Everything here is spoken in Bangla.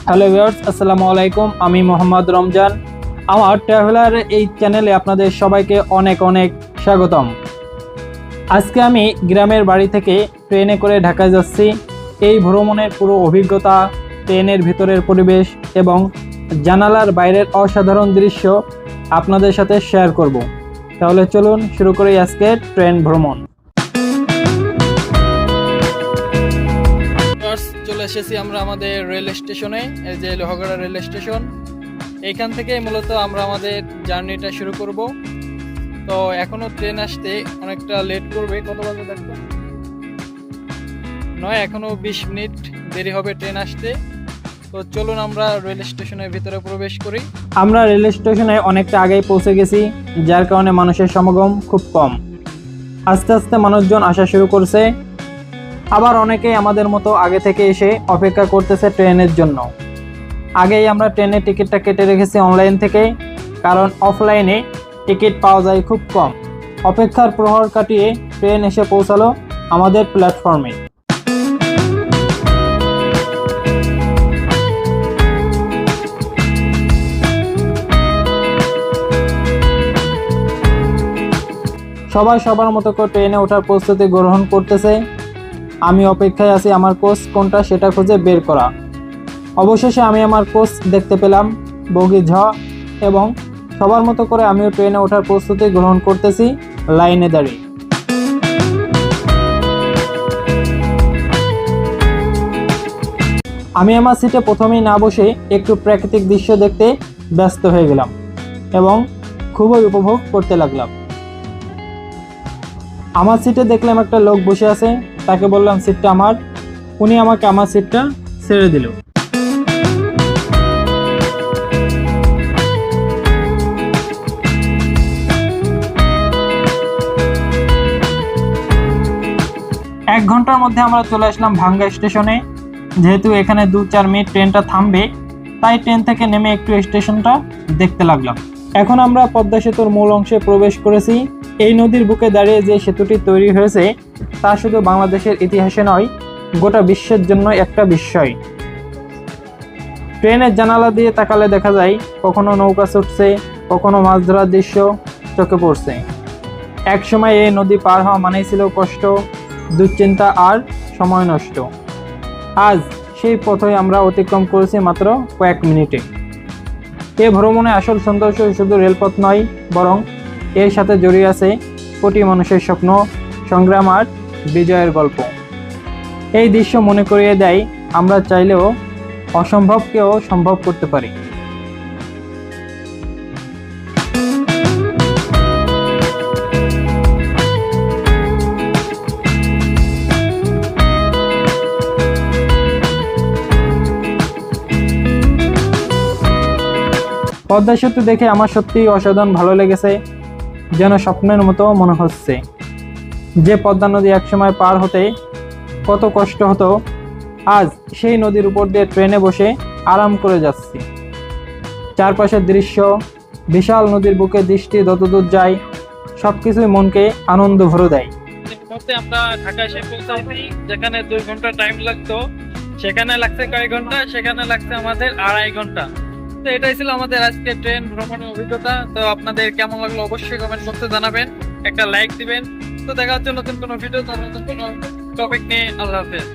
হ্যালো ভিউয়ার্স, আসসালামু আলাইকুম। আমি মোহাম্মদ রমজান। আমার ট্রাভেলার এই চ্যানেলে আপনাদের সবাইকে অনেক অনেক স্বাগতম। আজকে আমি গ্রামের বাড়ি থেকে ট্রেনে করে ঢাকায় যাচ্ছি। এই ভ্রমণের পুরো অভিজ্ঞতা, ট্রেনের ভিতরের পরিবেশ এবং জানালার বাইরের অসাধারণ দৃশ্য আপনাদের সাথে শেয়ার করব। তাহলে চলুন শুরু করি আজকের ট্রেন ভ্রমণ। চলে এসেছি আমরা আমাদের রেল স্টেশনে, এই যে লোহাগড়া রেল স্টেশন। এইখান থেকে মূলত আমরা আমাদের জার্নিটা শুরু করব। তো এখনো ট্রেন আসতে অনেকটা লেট করবে। কত বাজে দেখো? নয়, এখনো 20 মিনিট দেরি হবে ট্রেন আসতে। তো চলুন আমরা রেল স্টেশনের ভিতরে প্রবেশ করি। আমরা রেল স্টেশনে অনেকটা আগেই পৌঁছে গেছি, যার কারণে মানুষের সমাগম খুব কম। আস্তে আস্তে মানুষজন আসা শুরু করছে। আবার অনেকেই আমাদের মতো আগে থেকে এসে অপেক্ষা করতেছে ট্রেনের জন্য। আগেই আমরা ট্রেনের টিকিটটা কেটে রেখেছি অনলাইন থেকে, কারণ অফলাইনে টিকিট পাওয়া যায় খুব কম। অপেক্ষার প্রহর কাটিয়ে ট্রেন এসে পৌঁছালো আমাদের প্ল্যাটফর্মে। সবাই সবার মতো করে ট্রেনে ওঠার প্রস্তুতি গ্রহণ করতেছে। আমি অপেক্ষায় আছি আমার কোচ কোনটা সেটা খুঁজে বের করা। অবশেষে আমি আমার কোচ দেখতে পেলাম, বগি ঝ, এবং সবার মতো করে আমিও ট্রেনে ওঠার প্রস্তুতি গ্রহণ করতেছি লাইনে দাঁড়িয়ে। আমি আমার সিটে প্রথমেই না বসে একটু প্রাকৃতিক দৃশ্য দেখতে ব্যস্ত হয়ে গেলাম এবং খুবই উপভোগ করতে লাগলাম। আমার সিটে দেখলাম একটা লোক বসে আছে, তাকে বললাম সিটটা আমার। উনি আমাকে আমার সিটটা ছেড়ে দিল। এক ঘন্টার মধ্যে আমরা চলে আসলাম ভাঙ্গা স্টেশনে। যেহেতু এখানে 2-4 মিনিট ট্রেনটা থামবে, তাই ট্রেন থেকে নেমে একটু স্টেশনটা দেখতে লাগলাম। এখন আমরা পদ্মা সেতুর মূল অংশে প্রবেশ করেছি। এই নদীর বুকে দাঁড়িয়ে যে সেতুটি তৈরি হয়েছে তা শুধু বাংলাদেশের ইতিহাসে নয়, গোটা বিশ্বের জন্য একটা বিস্ময়। ট্রেনের জানালা দিয়ে তাকালে দেখা যায় কখনো নৌকা ছুটছে, কখনো মাছ ধরার দৃশ্য চোখে পড়ছে। এক সময় এই নদী পার হওয়া মানেই ছিল কষ্ট, দুশ্চিন্তা আর সময় নষ্ট। আজ সেই পথই আমরা অতিক্রম করেছি মাত্র কয়েক মিনিটে। এ ভ্রমণে আসল সৌন্দর্য শুধু রেলপথ নয়, বরং এর সাথে জড়িয়ে আছে কোটি মানুষের স্বপ্ন, সংগ্রাম আর বিজয়ের গল্প। এই দৃশ্য মনে করিয়ে দেয় আমরা চাইলেও অসম্ভবকেও সম্ভব করতে পারি। পদ্মা সেতু দেখে আমার সত্যিই অসাধারণ ভালো লেগেছে, যেন স্বপ্নের মতো মনে হচ্ছে। যে পদ্মা নদী একসময় পার হতে কত কষ্ট হতো, আজ সেই নদীর উপর দিয়ে ট্রেনে বসে আরাম করে যাচ্ছি। চারপাশের দৃশ্য, বিশাল নদীর বুকে দৃষ্টি যতদূর যায়, সবকিছুই মনকে আনন্দ ভরে দেয়। আমরা ঢাকা এসে পৌঁছাইছি। যেখানে 2 ঘন্টা টাইম লাগতো, সেখানে লাগছে কয়েক ঘন্টা, সেখানে লাগছে আমাদের 2.5 ঘন্টা। তো এটাই ছিল আমাদের আজকে ট্রেন ভ্রমণের অভিজ্ঞতা। তো আপনাদের কেমন লাগলো অবশ্যই কমেন্ট বক্সে জানাবেন, একটা লাইক দিবেন। তো দেখা হচ্ছে নতুন কোনো ভিডিও, নতুন কোনো টপিক নিয়ে। আল্লাহ হাফেজ।